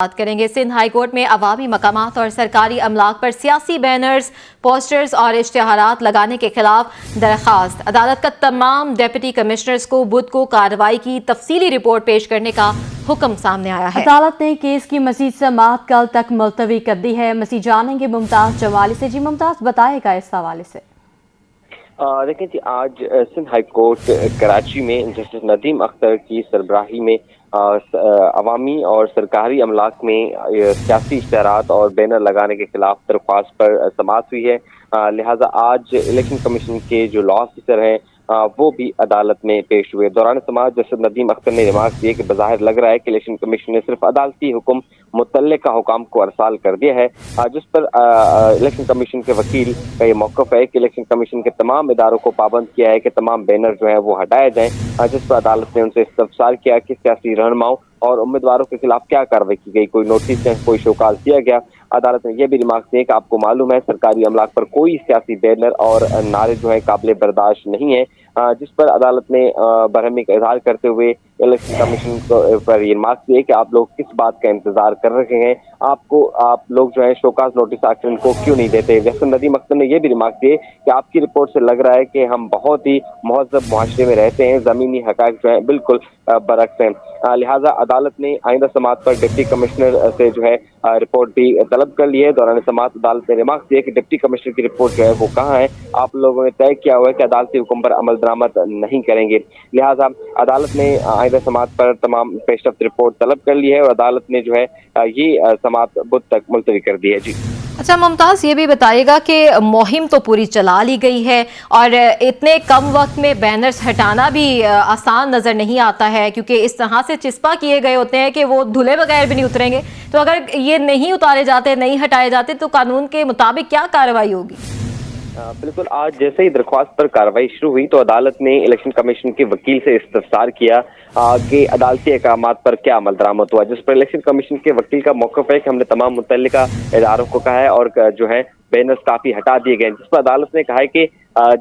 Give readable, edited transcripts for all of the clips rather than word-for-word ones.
بات کریں گے۔ سندھ ہائی کورٹ میں عوامی مقامات اور سرکاری املاک پر سیاسی بینرز، پوسٹرز اور اشتہارات لگانے کے خلاف درخواست۔ عدالت کا تمام ڈپٹی کمشنرز کو بدھ کو کارروائی کی تفصیلی رپورٹ پیش کرنے کا حکم سامنے آیا ہے۔ عدالت نے کیس کی مزید سماعت کل تک ملتوی کر دی ہے۔ مزید جانیں گے ممتاز جمالی سے۔ جی ممتاز، بتائے گا اس حوالے سے۔ دیکھیں جی، آج سندھ ہائی کورٹ کراچی میں جسٹس ندیم اختر کی سربراہی میں عوامی اور سرکاری املاک میں سیاسی اشتہارات اور بینر لگانے کے خلاف درخواست پر سماعت ہوئی ہے۔ لہٰذا آج الیکشن کمیشن کے جو لا آفیسر ہیں وہ بھی عدالت میں پیش ہوئے۔ دوران سماعت جسٹس ندیم اختر نے ریمارک دیے کہ بظاہر لگ رہا ہے کہ الیکشن کمیشن نے صرف عدالتی حکم متعلقہ حکام کو ارسال کر دیا ہے، جس پر الیکشن کمیشن کے وکیل کا یہ موقف ہے کہ الیکشن کمیشن کے تمام اداروں کو پابند کیا ہے کہ تمام بینر جو ہیں وہ ہٹائے جائیں، جس پر عدالت نے ان سے استفسار کیا کہ سیاسی رہنماؤں اور امیدواروں کے خلاف کیا کارروائی کی گئی، کوئی نوٹس ہے، کوئی شوکاز دیا گیا۔ عدالت نے یہ بھی ریمارک دیے کہ آپ کو معلوم ہے سرکاری املاک پر کوئی سیاسی بینر اور نعرے جو ہے قابل برداشت نہیں ہے، جس پر عدالت نے برہمی کا اظہار کرتے ہوئے الیکشن کمیشن پر یہ ریمارک دیے کہ آپ لوگ کس بات کا انتظار کر رہے ہیں، آپ لوگ جو ہے شوکاز نوٹس آخر ان کو کیوں نہیں دیتے۔ جسٹس ندیم اختر نے یہ بھی ریمارک دیے کہ آپ کی رپورٹ سے لگ رہا ہے کہ ہم بہت ہی مہذب معاشرے میں رہتے ہیں، زمینی حقائق جو ہیں بالکل برعکس ہیں۔ لہٰذا عدالت نے آئندہ سماعت پر ڈپٹی کمشنر سے جو ہے رپورٹ بھی طلب کر لی ہے۔ دوران سماعت عدالت نے ریمارک دیا کہ ڈپٹی کمشنر کی رپورٹ جو ہے وہ کہاں ہے، آپ لوگوں نے طے کیا ہوا ہے کہ عدالتی حکم پر عمل درآمد نہیں کریں گے۔ لہٰذا عدالت نے آئندہ سماعت پر تمام پیش رفت رپورٹ طلب کر لی ہے اور عدالت نے جو ہے یہ سماعت بدھ تک ملتوی کر دی ہے۔ جی اچھا ممتاز، یہ بھی بتائیے گا کہ مہم تو پوری چلا لی گئی ہے اور اتنے کم وقت میں بینرز ہٹانا بھی آسان نظر نہیں آتا ہے، کیونکہ اس طرح سے چسپاں کیے گئے ہوتے ہیں کہ وہ دھلے بغیر بھی نہیں اتریں گے، تو اگر یہ نہیں اتارے جاتے، نہیں ہٹائے جاتے تو قانون کے مطابق کیا کارروائی ہوگی؟ بالکل، آج جیسے ہی درخواست پر کارروائی شروع ہوئی تو عدالت نے الیکشن کمیشن کے وکیل سے استفسار کیا کہ عدالتی احکامات پر کیا عمل درآمد ہوا، جس پر الیکشن کمیشن کے وکیل کا موقف ہے کہ ہم نے تمام متعلقہ اداروں کو کہا ہے اور جو ہے بینرز کافی ہٹا دیے گئے، جس پر عدالت نے کہا ہے کہ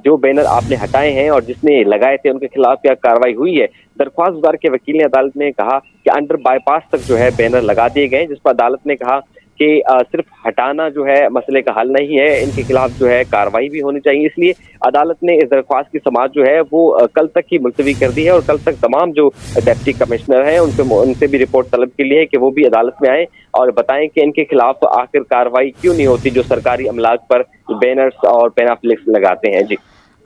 جو بینر آپ نے ہٹائے ہیں اور جس نے لگائے تھے ان کے خلاف کیا کارروائی ہوئی ہے۔ درخواست گزار کے وکیل نے عدالت نے کہا کہ انڈر بائی پاس تک جو ہے بینر لگا دیے گئے، جس پر عدالت نے کہا کہ صرف ہٹانا جو ہے مسئلے کا حل نہیں ہے، ان کے خلاف جو ہے کارروائی بھی ہونی چاہیے۔ اس لیے عدالت نے اس درخواست کی سماعت جو ہے وہ کل تک ہی ملتوی کر دی ہے اور کل تک تمام جو ڈپٹی کمشنر ہیں ان سے بھی رپورٹ طلب کے لیے کہ وہ بھی عدالت میں آئیں اور بتائیں کہ ان کے خلاف آخر کارروائی کیوں نہیں ہوتی جو سرکاری املاک پر بینرز اور پینافلکس لگاتے ہیں۔ جی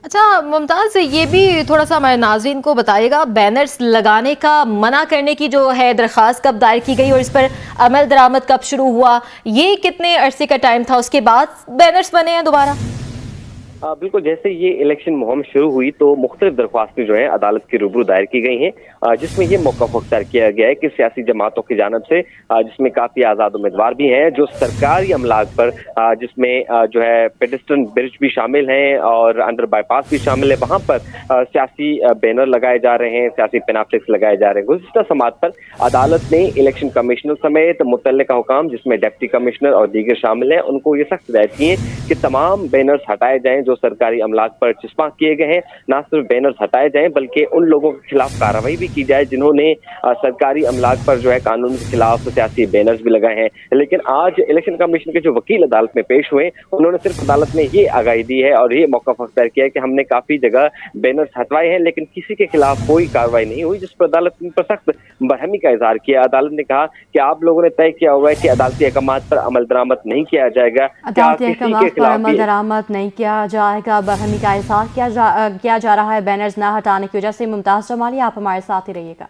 اچھا ممتاز، یہ بھی تھوڑا سا ہمارے ناظرین کو بتائیے گا، بینرز لگانے کا منع کرنے کی جو ہے درخواست کب دائر کی گئی اور اس پر عمل درآمد کب شروع ہوا، یہ کتنے عرصے کا ٹائم تھا، اس کے بعد بینرز بنے ہیں دوبارہ؟ بالکل، جیسے یہ الیکشن مہم شروع ہوئی تو مختلف درخواستیں جو ہیں عدالت کے روبرو دائر کی گئی ہیں، جس میں یہ موقف اختیار کیا گیا ہے کہ سیاسی جماعتوں کی جانب سے، جس میں کافی آزاد امیدوار بھی ہیں، جو سرکاری املاک پر جس میں جو ہے پیڈسٹرن برج بھی شامل ہیں اور انڈر بائی پاس بھی شامل ہے، وہاں پر سیاسی بینر لگائے جا رہے ہیں، سیاسی پینافلکس لگائے جا رہے ہیں۔ گزشتہ سماعت پر عدالت نے الیکشن کمشنر سمیت متعلقہ حکام جس میں ڈپٹی کمشنر اور دیگر شامل ہیں ان کو یہ سخت ہدایت کی ہے کہ تمام بینرز ہٹائے جائیں جو سرکاری املاک پر چسپاں کیے گئے ہیں، نہ صرف بینرز ہٹائے جائیں بلکہ ان لوگوں کے خلاف کارروائی بھی کی جائے جنہوں نے سرکاری املاک پر جو ہے قانون کے خلاف سیاسی بینرز بھی لگائے ہیں۔ لیکن آج الیکشن کمیشن کے جو وکیل عدالت میں پیش ہوئے انہوں نے صرف عدالت میں یہ آگاہی دی ہے اور یہ موقف اختیار کیا ہے کہ ہم نے کافی جگہ بینرز ہٹوائے ہیں لیکن کسی کے خلاف کوئی کارروائی نہیں ہوئی، جس پر عدالت نے پر سخت برہمی کا اظہار کیا۔ عدالت نے کہا کہ آپ لوگوں نے طے کیا ہوا ہے کہ عدالتی احکامات پر عمل درآمد نہیں کیا جائے گا، عدالتی احکامات پر عمل درآمد نہیں کیا جائے گا، برہمی کا اظہار کیا جا رہا ہے بینرز نہ ہٹانے کی وجہ سے۔ ممتاز جمالی، آپ ہمارے ساتھ ہی رہیے گا۔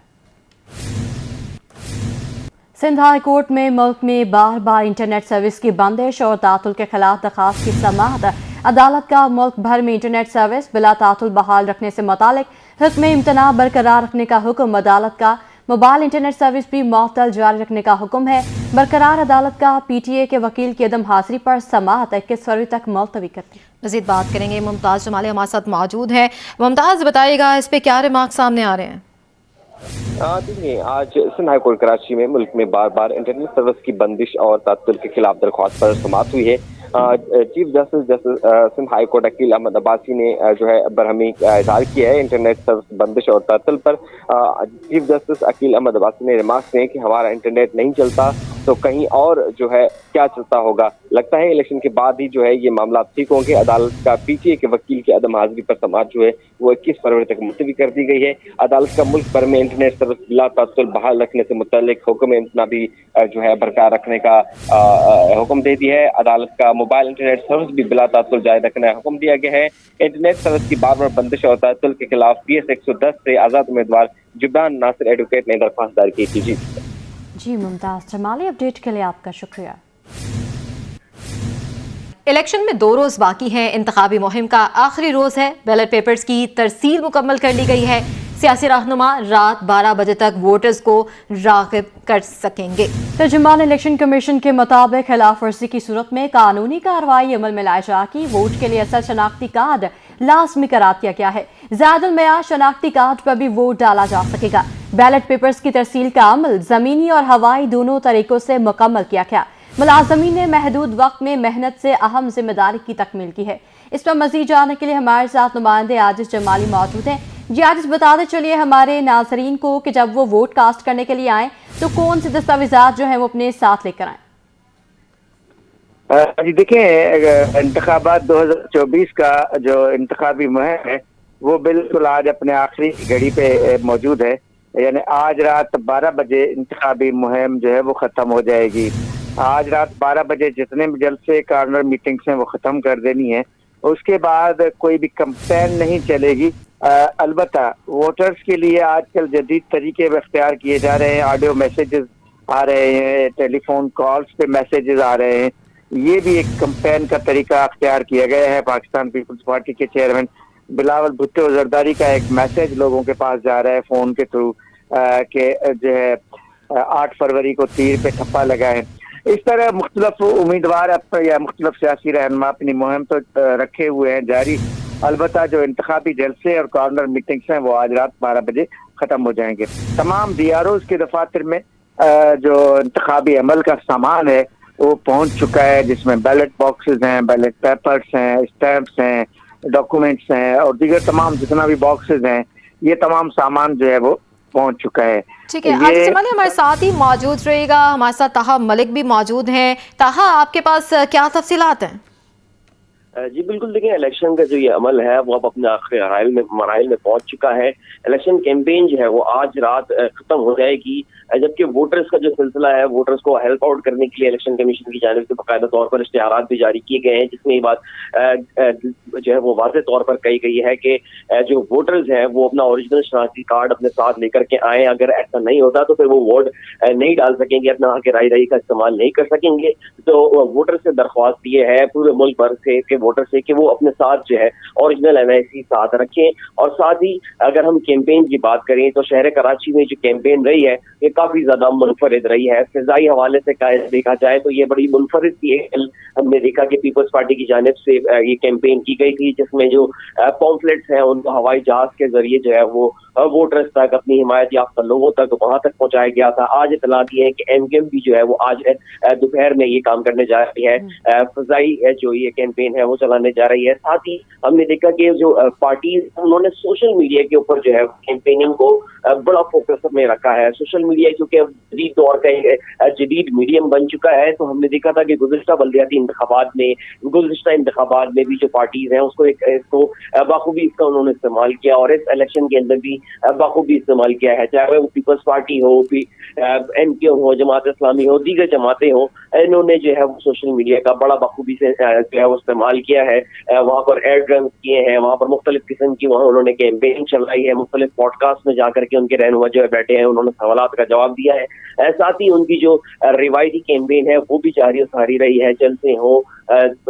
سندھ ہائی کورٹ میں ملک میں بار بار انٹرنیٹ سروس کی بندش اور تعطل کے خلاف درخواست کی سماعت۔ عدالت کا ملک بھر میں انٹرنیٹ سروس بلا تعطل بحال رکھنے سے متعلق حکم امتناع برقرار رکھنے کا حکم، عدالت کا موبائل انٹرنیٹ سروس بھی معطل جاری رکھنے کا حکم ہے برقرار۔ عدالت کا پی ٹی اے کے وکیل کی عدم حاضری پر سماعت 21 فروری تک ملتوی کر دی۔ مزید بات کریں گے، ممتاز جمالی ہمارے ساتھ موجود ہیں۔ ممتاز، بتائیے گا اس پہ کیا ریمارک سامنے آ رہے ہیں؟ دیکھیے، آج سندھ ہائی کورٹ کراچی میں ملک میں بار بار انٹرنیٹ سروس کی بندش اور تعطل کے خلاف درخواست پر سماعت ہوئی ہے۔ Chief justice Sindh high court Aqeel Ahmed Abbasi نے جو ہے برہمی کا اظہار کیا ہے انٹرنیٹ سروس بندش اور تعطل پر۔ چیف جسٹس عقیل احمد عباسی نے ریمارکس دیے کہ ہمارا انٹرنیٹ نہیں چلتا تو کہیں اور جو ہے کیا چلتا ہوگا. لگتا ہے الیکشن کے بعد ہی جو ہے یہ معاملات ٹھیک ہوں گے. عدالت کا پی ٹی اے کے وکیل کی عدم حاضری پر سماعت جو ہے وہ 21 فروری تک ملتوی کر دی گئی ہے. عدالت کا ملک بھر میں انٹرنیٹ سروس بلا تعطل بحال رکھنے سے متعلق حکم امتناع بھی جو ہے برقرار رکھنے کا حکم دے دیا ہے. عدالت کا موبائل انٹرنیٹ سروس بھی بلا تعطل جاری رکھنے کا حکم دیا گیا ہے. انٹرنیٹ سروس کی بار بار بندش اور تعطل کے خلاف PS 110 سے آزاد امیدوار جبران ناصر ایڈوکیٹ نے درخواست دائر کی تھی. جی ممتاز جمالی، اپڈیٹ کے لیے آپ کا شکریہ. الیکشن میں 2 روز باقی ہیں. انتخابی مہم کا آخری روز ہے. بیلٹ پیپرز کی ترسیل مکمل کر لی گئی ہے. سیاسی رہنما رات 12 بجے تک ووٹرز کو راغب کر سکیں گے. ترجمان الیکشن کمیشن کے مطابق خلاف ورزی کی صورت میں قانونی کارروائی عمل میں لائے جا کے ووٹ کے لیے اصل شناختی کارڈ لازمی قرار دیا گیا ہے. زائد المیعاد شناختی کارڈ پر بھی ووٹ ڈالا جا سکے گا. بیلٹ پیپرز کی ترسیل کا عمل زمینی اور ہوائی دونوں طریقوں سے مکمل کیا گیا. ملازمین نے محدود وقت میں محنت سے اہم ذمہ داری کی تکمیل کی ہے. اس پر مزید جاننے کے لیے ہمارے ساتھ نمائندے عاجز جمالی موجود ہیں. جی عاجز، بتاتے چلیے ہمارے ناظرین کو کہ جب وہ ووٹ کاسٹ کرنے کے لیے آئیں تو کون سے دستاویزات جو ہیں وہ اپنے ساتھ لے کر آئیں؟ جی دیکھیں، انتخابات 2024 کا جو انتخابی مہم ہے وہ بالکل آج اپنے آخری گھڑی پہ موجود ہے. یعنی آج رات 12 بجے انتخابی مہم جو ہے وہ ختم ہو جائے گی. آج رات 12 بجے جتنے بھی جلسے کارنر میٹنگز ہیں وہ ختم کر دینی ہے. اس کے بعد کوئی بھی کمپین نہیں چلے گی. البتہ ووٹرز کے لیے آج کل جدید طریقے اختیار کیے جا رہے ہیں. آڈیو میسیجز آ رہے ہیں، ٹیلی فون کالز پہ میسیجز آ رہے ہیں. یہ بھی ایک کمپین کا طریقہ اختیار کیا گیا ہے. پاکستان پیپلز پارٹی کے چیئرمین بلاول بھٹو زرداری کا ایک میسیج لوگوں کے پاس جا رہا ہے فون کے تھرو کہ جو ہے 8 فروری کو تیر پہ ٹھپا لگائیں. اس طرح مختلف امیدوار یا مختلف سیاسی رہنما اپنی مہم تو رکھے ہوئے ہیں جاری. البتہ جو انتخابی جلسے اور کارنر میٹنگز ہیں وہ آج رات 12 بجے ختم ہو جائیں گے. تمام DROز کے دفاتر میں جو انتخابی عمل کا سامان ہے وہ پہنچ چکا ہے، جس میں بیلٹ باکسز ہیں، بیلٹ پیپرز ہیں، اسٹیمپس ہیں، ڈاکومنٹس ہیں اور دیگر تمام جتنا بھی باکسز ہیں، یہ تمام سامان جو ہے وہ پہنچ چکا ہے. ٹھیک ہے عاجز جمالی، ہمارے ساتھ ہی موجود رہے گا. ہمارے ساتھ طاہا ملک بھی موجود ہیں. طاہا، آپ کے پاس کیا تفصیلات ہیں؟ جی بالکل، دیکھیں الیکشن کا جو یہ عمل ہے وہ اب اپنے آخری مراحل میں پہنچ چکا ہے. الیکشن کیمپین جو ہے وہ آج رات ختم ہو جائے گی، جبکہ ووٹرز کا جو سلسلہ ہے ووٹرز کو ہیلپ آؤٹ کرنے کے لیے الیکشن کمیشن کی جانب سے باقاعدہ طور پر اشتہارات بھی جاری کیے گئے ہیں، جس میں یہ بات جو ہے وہ واضح طور پر کہی گئی ہے کہ جو ووٹرز ہیں وہ اپنا اوریجنل شناختی کارڈ اپنے ساتھ لے کر کے آئیں. اگر ایسا نہیں ہوتا تو پھر وہ ووٹ نہیں ڈال سکیں گے، اپنا حق رائے دہی کا استعمال نہیں کر سکیں گے. تو ووٹر سے درخواست یہ ہے پورے ملک بھر سے کہ ووٹر سے کہ وہ اپنے ساتھ جو ہے اوریجنل NIC ساتھ رکھیں. اور ساتھ ہی اگر ہم کیمپین کی بات کریں تو شہر کراچی میں جو کیمپین رہی ہے یہ کافی زیادہ منفرد رہی ہے. فضائی حوالے سے دیکھا جائے تو یہ بڑی منفرد تھی. ہم نے دیکھا کہ پیپلز پارٹی کی جانب سے یہ کیمپین کی گئی تھی، جس میں جو پامفلیٹس ہیں ان کو ہوائی جہاز کے ذریعے جو ہے وہ ووٹرز تک، اپنی حمایت یافتہ لوگوں تک وہاں تک پہنچایا گیا تھا. آج اطلاعات یہ ہے کہ MKM بھی جو ہے وہ آج دوپہر میں یہ کام کرنے جا رہی ہے، فضائی جو یہ کیمپین ہے وہ چلانے جا رہی ہے. ساتھ ہی ہم نے دیکھا کہ جو پارٹیز انہوں نے سوشل میڈیا کے اوپر جو ہے کیمپیننگ کو بڑا فوکس میں رکھا ہے. سوشل میڈیا کیونکہ جدید دور کا جدید میڈیم بن چکا ہے، تو ہم نے دیکھا تھا کہ گزشتہ بلدیاتی گزشتہ انتخابات میں بھی جو پارٹیز ہیں اس کو بخوبی اس کا انہوں نے استعمال کیا، اور اس الیکشن کے اندر بھی بخوبی استعمال کیا ہے. چاہے وہ پیپلز پارٹی ہو، MKM ہو، جماعت اسلامی ہو، دیگر جماعتیں ہوں، انہوں نے جو ہے وہ سوشل میڈیا کا بڑا بخوبی سے جو ہے وہ استعمال کیا ہے. وہاں پر ایئر ڈرمز کیے ہیں، وہاں پر مختلف قسم کی وہاں انہوں نے کیمپین چلائی ہے. مختلف پوڈ کاسٹ میں جا کر کے ان کے رہنما جو ہے بیٹھے ہیں، انہوں نے سوالات کا جواب دیا ہے. ساتھ ہی ان کی جو روایتی کیمپین ہے وہ بھی جاری و ساری رہی ہے. جلسے ہوں،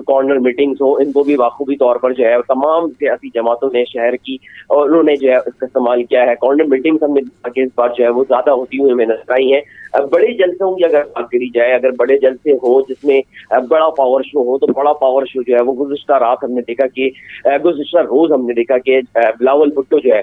کارنر میٹنگز ہو، ان کو بھی بخوبی طور پر جو ہے تمام سیاسی جماعتوں نے شہر کی اور انہوں نے جو ہے اس کا استعمال کیا ہے. کارنر میٹنگز ہم نے اس بار جو ہے وہ زیادہ ہوتی ہوئی ہمیں نظر آئی ہیں. بڑے جلسوں کی اگر بات کری جائے، اگر بڑے جلسے ہو جس میں بڑا پاور شو ہو، تو بڑا پاور شو جو ہے وہ گزشتہ رات ہم نے دیکھا کہ گزشتہ روز ہم نے دیکھا کہ بلاول بھٹو جو ہے